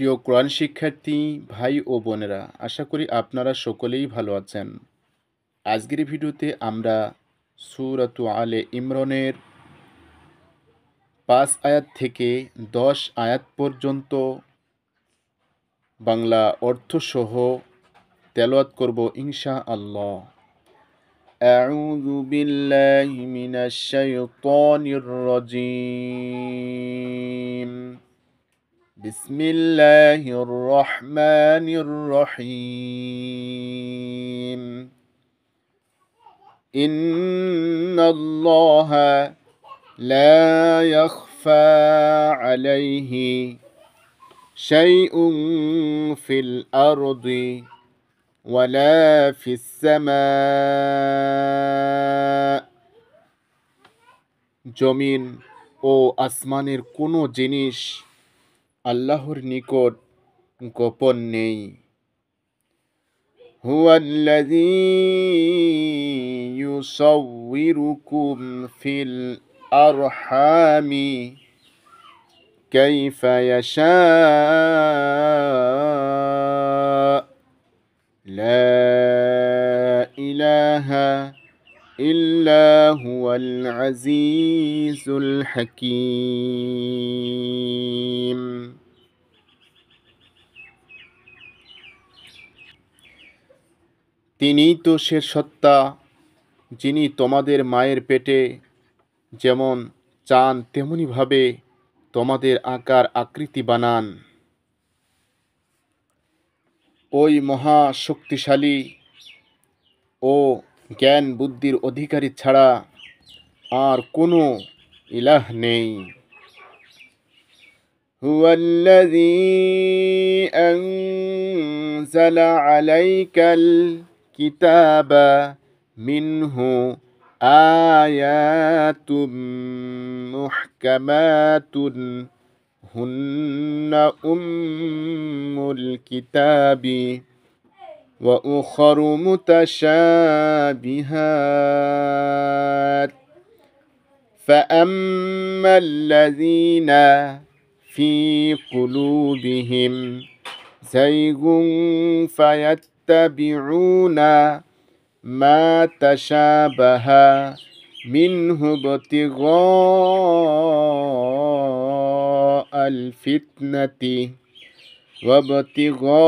প্রিয় কোরআন শিক্ষার্থী ভাই ও বোনেরা, আশা করি আপনারা সকলেই ভালো আছেন। আজকের ভিডিওতে আমরা সূরাতু আলে ইমরানের ৫ আয়াত থেকে ১০ আয়াত পর্যন্ত বাংলা অর্থসহ তেলাওয়াত করব ইনশাআল্লাহ। আউযু বিল্লাহি মিনাশ শাইতানির রাজীম। بسم الله الرحمن الرحيم. إن الله لا يخفى عليه شيء في الأرض ولا في السماء. জমিন ও আসমানের কোনো জিনিস আল্লাহর নিকট গোপন নেই। হুয়া আল্লাযী ইউসাউবিরুকুম ফিল আরহামি কাইফা ইয়াশা। লা ইলাহা ইল্লা হুয়াল আজিজুল হাকীম। তিনিই তো সে সত্তা, যিনি তোমাদের মায়ের পেটে যেমন চান তেমনিভাবে তোমাদের আকার আকৃতি বানান। ওই মহা শক্তিশালী ও জ্ঞান বুদ্ধির অধিকারী ছাড়া আর কোনো ইলাহ নেই। হুয়াল্লাযী আনজালা আলাইকাল কিতাবা মিনহু আয়াতুম মুহকামাতুন হুন্না উম্মুল কিতাবি ওয়া উখারু মুতাশাবিহাত فأما الذين في قلوبهم زيغ فيتبعون ما تشابه منه ابتغاء الفتنة وابتغاء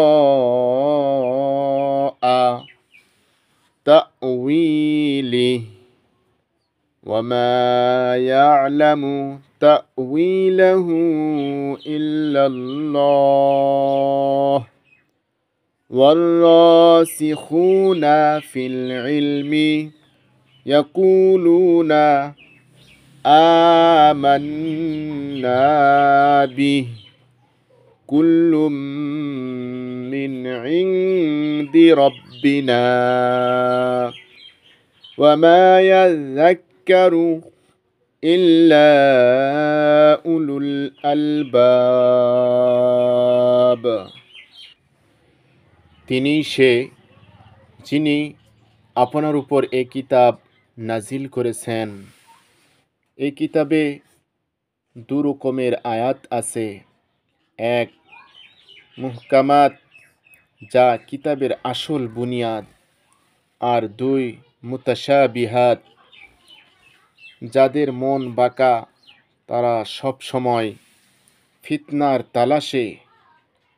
تأويله وما يعلم تأويله إلا الله والراسخون في العلم يقولون آمنا به كل من عند ربنا وما يذكر إلا أولو الألباب. তিনি সে, যিনি আপনার উপর এই কিতাব নাজিল করেছেন। এই কিতাবে দু রকমের আয়াত আছে। এক, মুহকামাত, যা কিতাবের আসল বুনিয়াদ, আর দুই, মুতাশাবিহাত, যাদের মন বাঁকা, তারা সব সময় ফিতনার তালাশে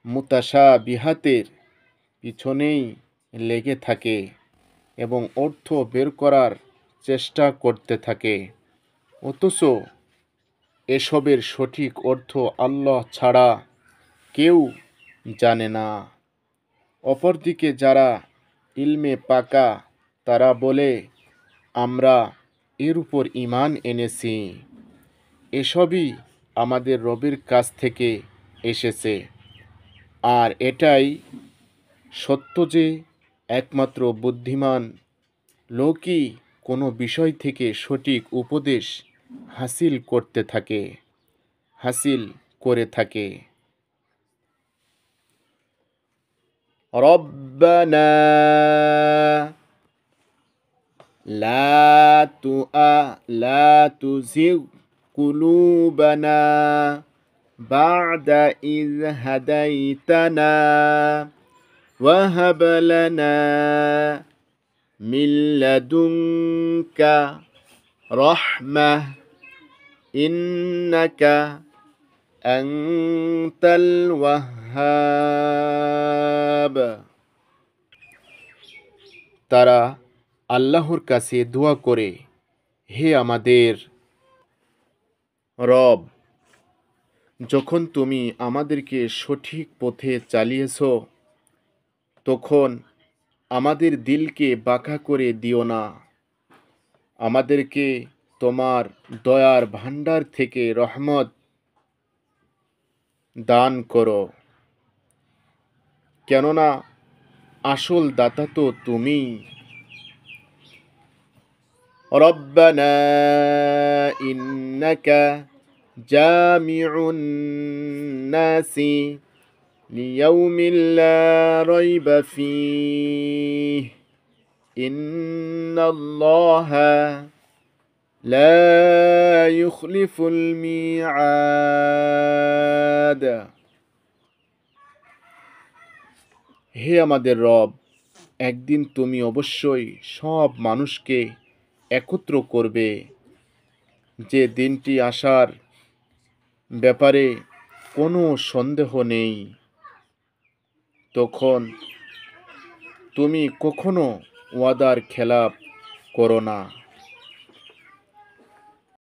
মুতাশাবিহাতের পিছনেই লেগে থাকে এবং অর্থ বের করার চেষ্টা করতে থাকে, অথচ এসবের সঠিক অর্থ আল্লাহ ছাড়া কেউ জানে না। অপরদিকে যারা ইলমে পাকা, তারা বলে, আমরা এর উপর ঈমান এনেছি, এসবই আমাদের রবের কাছ থেকে এসেছে, আর এটাই সত্য যে একমাত্র বুদ্ধিমান লোকই কোনো বিষয় থেকে সঠিক উপদেশ হাসিল করে থাকে। রব্বানা লা তুযিগ কুলুবানা بعد إذ هديتنا وهب لنا من لدنك رحمة إنك أنت الوهاب। তারা আল্লাহর কাছে দোয়া করে, হে আমাদের রব, যখন তুমি আমাদেরকে সঠিক পথে চালিয়েছ, তখন আমাদের দিলকে বাঁকা করে দিও না। আমাদেরকে তোমার দয়ার ভাণ্ডার থেকে রহমত দান করো, কেননা আসল দাতা তো তুমি। রব্বানা ইন্নাকা জামিউন নাসি লিয়াউমিন লা রাইবা ফীহি ইন্নাল্লাহা লা ইউখলিফুল মিআদ। হে আমাদের রব, একদিন তুমি অবশ্যই সব মানুষকে একত্র করবে, যে দিনটি আসার ব্যাপারে কোনো সন্দেহ নেই। তখন তুমি কখনো ওয়াদার খেলাপ করো না।